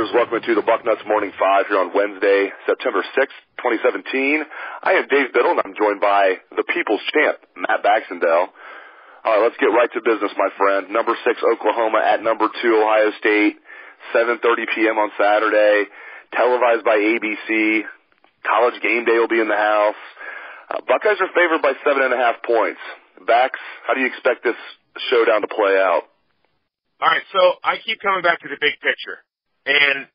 listeners, welcome to the Bucknuts Morning 5 here on Wednesday, September 6th, 2017. I am Dave Biddle, and I'm joined by the People's Champ, Matt Baxendell. All right, let's get right to business, my friend. Number 6, Oklahoma at number 2, Ohio State, 7:30 p.m. on Saturday, televised by ABC. College game day will be in the house. Buckeyes are favored by 7.5 points. Bax, how do you expect this showdown to play out? All right, so I keep coming back to the big picture, and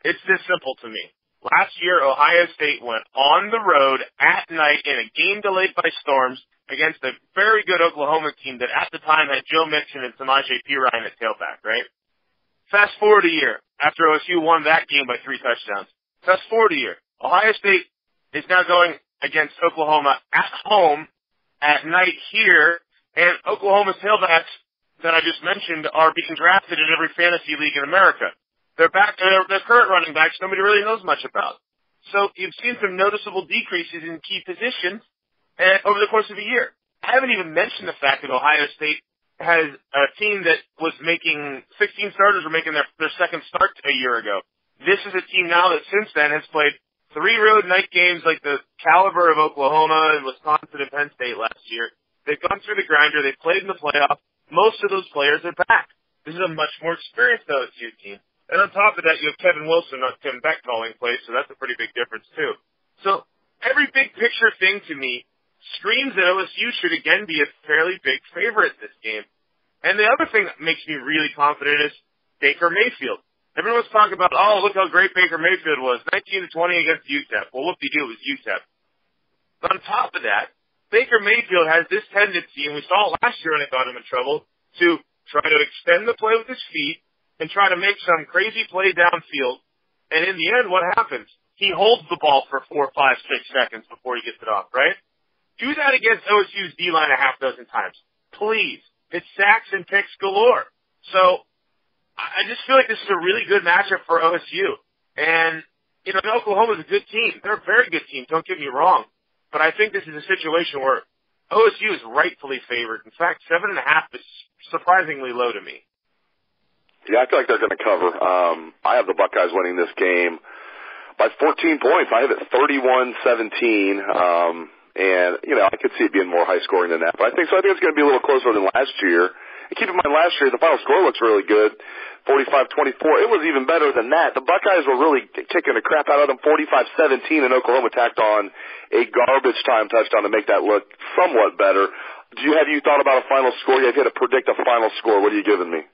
it's this simple to me. Last year, Ohio State went on the road at night in a game delayed by storms against a very good Oklahoma team that at the time had Joe Mixon and Samaje Perine at tailback, right? Fast forward a year after OSU won that game by 3 touchdowns. Fast forward a year. Ohio State is now going against Oklahoma at home at night here, and Oklahoma's tailbacks that I just mentioned are being drafted in every fantasy league in America. Their current running backs nobody really knows much about. So you've seen some noticeable decreases in key positions over the course of a year. I haven't even mentioned the fact that Ohio State has a team that was making 16 starters were making their second start a year ago. This is a team now that since then has played 3 road night games like the caliber of Oklahoma and Wisconsin and Penn State last year. They've gone through the grinder. They've played in the playoff. Most of those players are back. This is a much more experienced OSU team. And on top of that, you have Kevin Wilson, not Tim Beck calling plays, so that's a pretty big difference too. So every big picture thing to me screams that OSU should again be a fairly big favorite this game. And the other thing that makes me really confident is Baker Mayfield. Everyone's talking about, oh, look how great Baker Mayfield was, 19-20 against UTEP. Well, whoop-de-doo, it was UTEP. But on top of that, Baker Mayfield has this tendency, and we saw it last year when it got him in trouble, to try to extend the play with his feet and try to make some crazy play downfield. And in the end, what happens? He holds the ball for 4, 5, 6 seconds before he gets it off, right? Do that against OSU's D-line a half dozen times. Please. It's sacks and picks galore. So I just feel like this is a really good matchup for OSU. And, you know, Oklahoma's a good team. They're a very good team, don't get me wrong. But I think this is a situation where OSU is rightfully favored. In fact, 7.5 is surprisingly low to me. Yeah, I feel like they're going to cover. I have the Buckeyes winning this game by 14 points. I have it 31-17. And, you know, I could see it being more high scoring than that. But I think it's going to be a little closer than last year. And keep in mind, last year, the final score looks really good, 45-24. It was even better than that. The Buckeyes were really kicking the crap out of them, 45-17, and Oklahoma tacked on a garbage time touchdown to make that look somewhat better. Have you thought about a final score? Have you had to predict a final score? What are you giving me?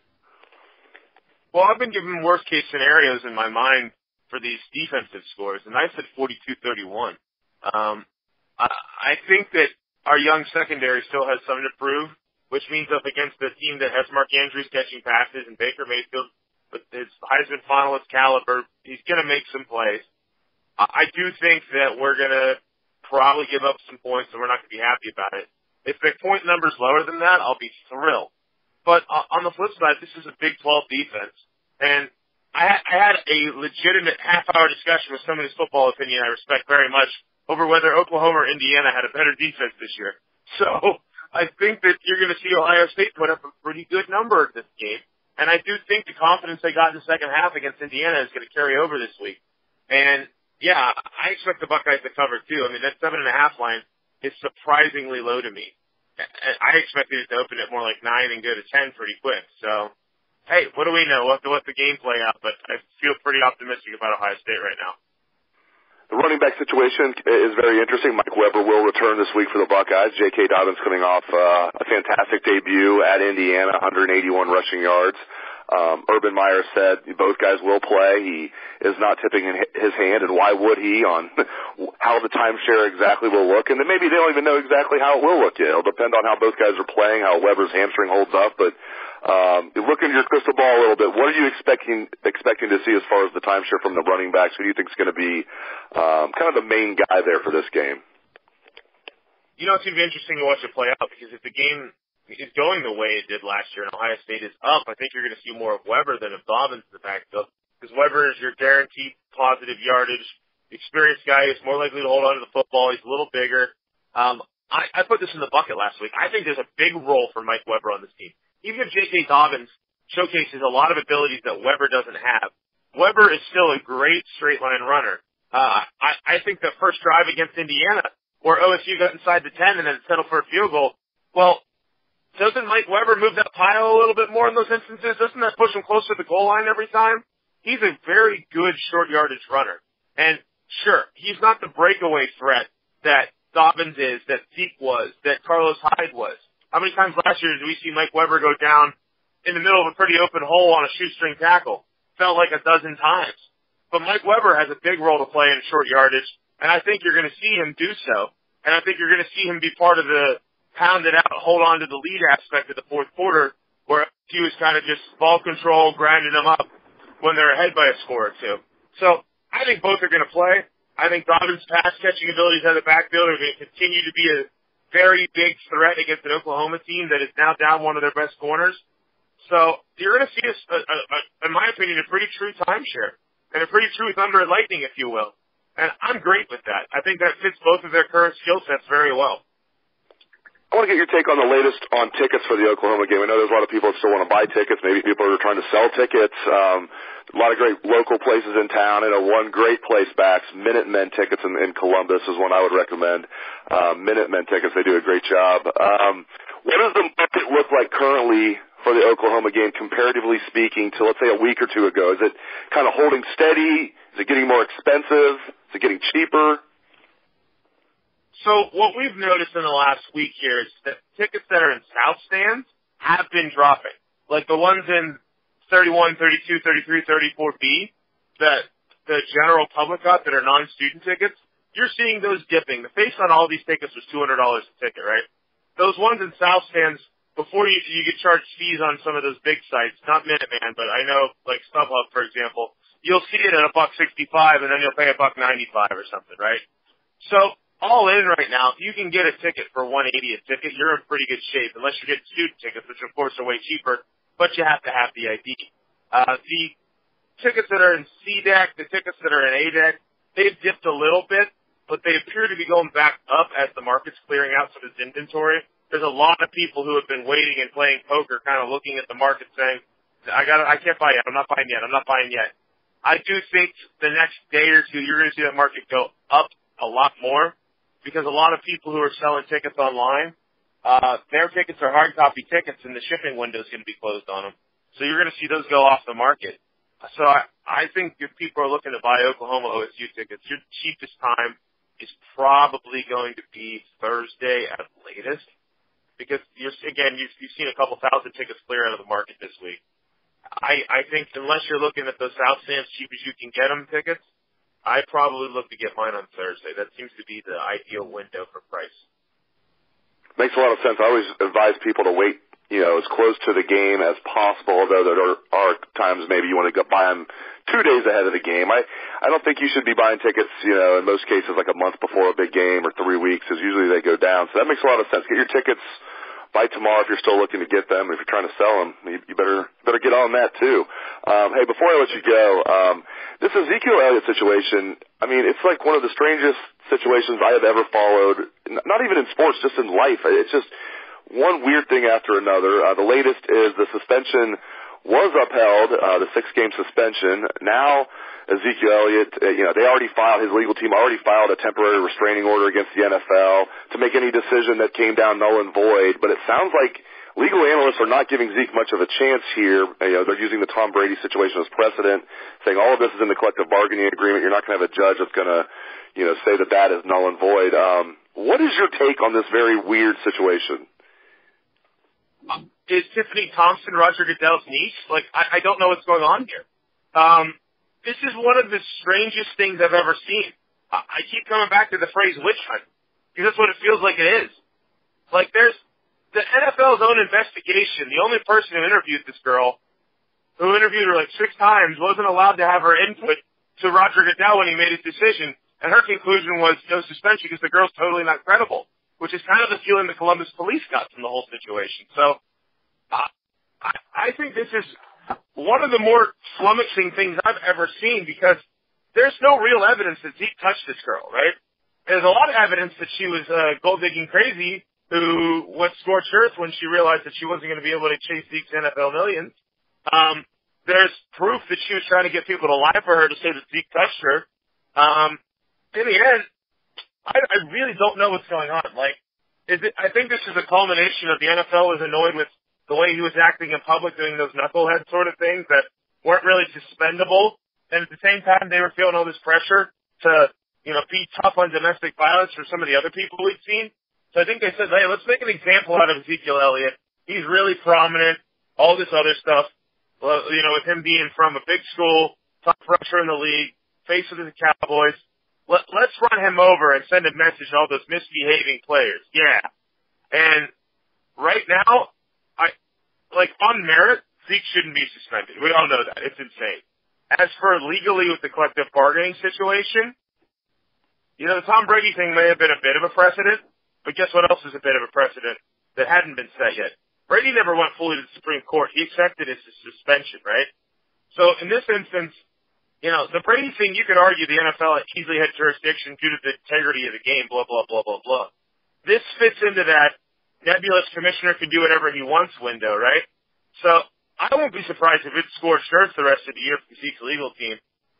Well, I've been given worst-case scenarios in my mind for these defensive scores, and I said 42-31. I think that our young secondary still has something to prove, which means up against a team that has Mark Andrews catching passes and Baker Mayfield with his Heisman finalist caliber, he's going to make some plays. I do think that we're going to probably give up some points, and we're not going to be happy about it. If the point number's lower than that, I'll be thrilled. But on the flip side, this is a Big 12 defense, and I had a legitimate half-hour discussion with somebody's football opinion I respect very much over whether Oklahoma or Indiana had a better defense this year. So I think that you're going to see Ohio State put up a pretty good number in this game. And I do think the confidence they got in the second half against Indiana is going to carry over this week. And, yeah, I expect the Buckeyes to cover, too. I mean, that 7.5 line is surprisingly low to me. I expected it to open at more like 9 and go to 10 pretty quick. So, hey, what do we know? We'll have to let the game play out. But I feel pretty optimistic about Ohio State right now. The running back situation is very interesting. Mike Weber will return this week for the Buckeyes. J.K. Dobbins coming off a fantastic debut at Indiana, 181 rushing yards. Urban Meyer said both guys will play. He is not tipping his hand, and why would he, on how the timeshare exactly will look. And then maybe they don't even know exactly how it will look yet. It'll depend on how both guys are playing, how Weber's hamstring holds up. But look into your crystal ball a little bit. What are you expecting to see as far as the timeshare from the running backs? Who do you think is going to be kind of the main guy there for this game? You know, it's going to be interesting to watch it play out, because if the game is going the way it did last year and Ohio State is up, I think you're going to see more of Weber than of Dobbins in the backfield, because Weber is your guaranteed positive yardage, experienced guy who's more likely to hold on to the football. He's a little bigger. I put this in the bucket last week. I think there's a big role for Mike Weber on this team. Even if J.K. Dobbins showcases a lot of abilities that Weber doesn't have, Weber is still a great straight line runner. I think the first drive against Indiana, where OSU got inside the 10 and then settled for a field goal, well, doesn't Mike Weber move that pile a little bit more in those instances? Doesn't that push him closer to the goal line every time? He's a very good short yardage runner. And sure, he's not the breakaway threat that Dobbins is, that Zeke was, that Carlos Hyde was. How many times last year did we see Mike Weber go down in the middle of a pretty open hole on a shoestring tackle? Felt like a dozen times. But Mike Weber has a big role to play in short yardage, and I think you're going to see him do so. And I think you're going to see him be part of the pound it out, hold on to the lead aspect of the fourth quarter, where he was kind of just ball control, grinding them up when they're ahead by a score or two. So I think both are going to play. I think Dobbins' pass-catching abilities out of the backfield are going to continue to be a very big threat against an Oklahoma team that is now down one of their best corners. So you're going to see, in my opinion, a pretty true timeshare and a pretty true thunder and lightning, if you will. And I'm great with that. I think that fits both of their current skill sets very well. I want to get your take on the latest on tickets for the Oklahoma game. I know there's a lot of people that still want to buy tickets. Maybe people are trying to sell tickets. A lot of great local places in town. I know one great place, Bax, Minutemen tickets in Columbus is one I would recommend. Minutemen tickets, they do a great job. What does the market look like currently for the Oklahoma game, comparatively speaking, to, let's say, a week or two ago? Is it kind of holding steady? Is it getting more expensive? Is it getting cheaper? So what we've noticed in the last week here is that tickets that are in South stands have been dropping. Like the ones in 31, 32, 33, 34B that the general public got that are non-student tickets, you're seeing those dipping. The face on all these tickets was $200 a ticket, right? Those ones in South stands, before you get charged fees on some of those big sites, not Minuteman, but I know like StubHub, for example, you'll see it at $1.65 and then you'll pay $1.95 or something, right? So all in right now, if you can get a ticket for $180 a ticket, you're in pretty good shape, unless you're getting student tickets, which of course are way cheaper, but you have to have the ID. The tickets that are in C deck, the tickets that are in A deck, they've dipped a little bit, but they appear to be going back up as the market's clearing out some of its inventory. There's a lot of people who have been waiting and playing poker, kind of looking at the market saying, I can't buy yet, I'm not buying yet. I do think the next day or two, you're going to see that market go up a lot more, because a lot of people who are selling tickets online, their tickets are hard copy tickets and the shipping window is going to be closed on them. So you're going to see those go off the market. So I think if people are looking to buy Oklahoma OSU tickets, your cheapest time is probably going to be Thursday at latest, because you've seen a couple thousand tickets clear out of the market this week. I think unless you're looking at those South stands cheap as you can get them tickets, I probably look to get mine on Thursday. That seems to be the ideal window for price. Makes a lot of sense. I always advise people to wait, as close to the game as possible, although there are times maybe you want to go buy them 2 days ahead of the game. I don't think you should be buying tickets, in most cases like a month before a big game or 3 weeks, because usually they go down. So that makes a lot of sense. Get your tickets by tomorrow if you're still looking to get them. If you're trying to sell them, you better get on that too. Hey, before I let you go, this Ezekiel Elliott situation, it's like one of the strangest situations I have ever followed, not even in sports, just in life. It's just one weird thing after another. The latest is the suspension was upheld, the 6-game suspension. Now, Ezekiel Elliott, his legal team already filed a temporary restraining order against the NFL to make any decision that came down null and void. But it sounds like legal analysts are not giving Zeke much of a chance here. They're using the Tom Brady situation as precedent, saying all of this is in the collective bargaining agreement. You're not going to have a judge that's going to, say that is null and void. What is your take on this very weird situation? Is Tiffany Thompson Roger Goodell's niece? I don't know what's going on here. This is one of the strangest things I've ever seen. I keep coming back to the phrase witch hunt, because that's what it feels like it is. There's the NFL's own investigation. The only person who interviewed this girl, who interviewed her 6 times, wasn't allowed to have her input to Roger Goodell when he made his decision, and her conclusion was no suspension because the girl's totally not credible, which is kind of the feeling the Columbus police got from the whole situation. So I think this is one of the more flummoxing things I've ever seen, because there's no real evidence that Zeke touched this girl, right? There's a lot of evidence that she was gold-digging crazy who went scorched earth when she realized that she wasn't going to be able to chase Zeke's NFL millions. there's proof that she was trying to get people to lie for her to say that Zeke touched her. In the end, I really don't know what's going on. Like, I think this is a culmination of the NFL was annoyed with the way he was acting in public, doing those knucklehead sort of things that weren't really suspendable. And at the same time, they were feeling all this pressure to, be tough on domestic violence for some of the other people we've seen. So I think they said, hey, let's make an example out of Ezekiel Elliott. He's really prominent, all this other stuff. Well, with him being from a big school, top rusher in the league, face of the Cowboys. Let's run him over and send a message to all those misbehaving players. Yeah. And right now, on merit, Zeke shouldn't be suspended. We all know that. It's insane. As for legally with the collective bargaining situation, the Tom Brady thing may have been a bit of a precedent, but guess what else is a bit of a precedent that hadn't been set yet? Brady never went fully to the Supreme Court. He accepted his suspension, right? So in this instance, the Brady thing, you could argue the NFL easily had jurisdiction due to the integrity of the game, blah, blah, blah, blah, blah. This fits into that nebulous commissioner can do whatever he wants window, right? So I won't be surprised if it's scorched earth the rest of the year for Zeke's legal team.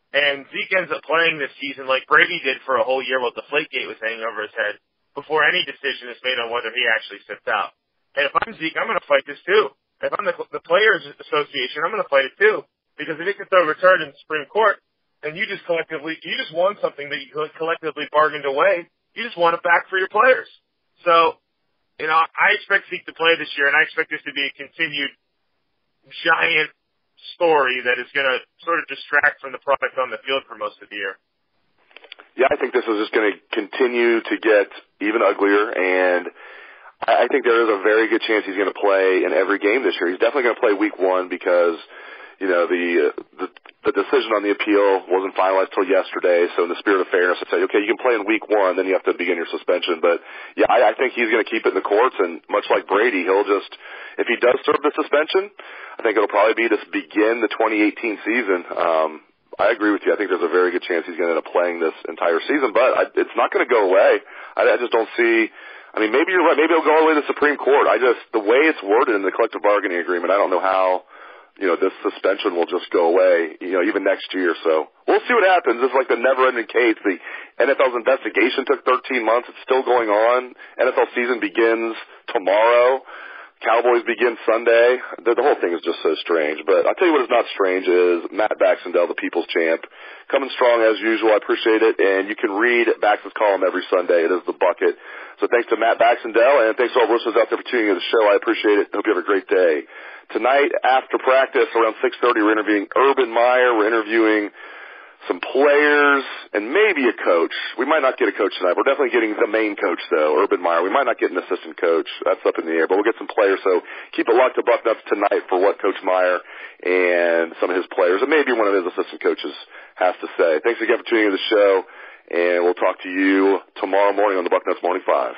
And Zeke ends up playing this season like Brady did for a whole year while Deflategate was hanging over his head before any decision is made on whether he actually sits out. And if I'm Zeke, I'm going to fight this too. If I'm the Players Association, I'm going to fight it too. Because if it gets overturned in the Supreme Court, and you just won something that you collectively bargained away, you just want it back for your players. So, I expect Zeke to play this year, and I expect this to be a continued giant story that is going to sort of distract from the product on the field for most of the year. Yeah, I think this is just going to continue to get even uglier, and I think there is a very good chance he's going to play in every game this year. He's definitely going to play week 1 because, the decision on the appeal wasn't finalized till yesterday. So in the spirit of fairness, I say, okay, you can play in week 1, then you have to begin your suspension. But yeah, I think he's going to keep it in the courts, and much like Brady, he'll just, if he does serve the suspension, I think it'll probably be to begin the 2018 season. I agree with you. I think there's a very good chance he's going to end up playing this entire season, but it's not going to go away. I just don't see. I mean, maybe you're right. Maybe it'll go all the way to the Supreme Court. The way it's worded in the collective bargaining agreement, I don't know how, this suspension will just go away, even next year. So we'll see what happens. It's like the never-ending case. The NFL's investigation took 13 months. It's still going on. NFL season begins tomorrow. Cowboys begin Sunday. The whole thing is just so strange. But I'll tell you what is not strange is Matt Baxendell, the People's Champ, coming strong as usual. I appreciate it. And you can read Bax's column every Sunday. It is The Bucket. So thanks to Matt Baxendell, and thanks to all the listeners out there for tuning in to the show. I appreciate it. Hope you have a great day. Tonight, after practice, around 6:30, we're interviewing Urban Meyer. We're interviewing some players and maybe a coach. We might not get a coach tonight. We're definitely getting the main coach, though, Urban Meyer. We might not get an assistant coach. That's up in the air, but we'll get some players. So keep it locked to Bucknuts tonight for what Coach Meyer and some of his players, and maybe one of his assistant coaches, has to say. Thanks again for tuning in to the show, and we'll talk to you tomorrow morning on the Bucknuts Morning 5.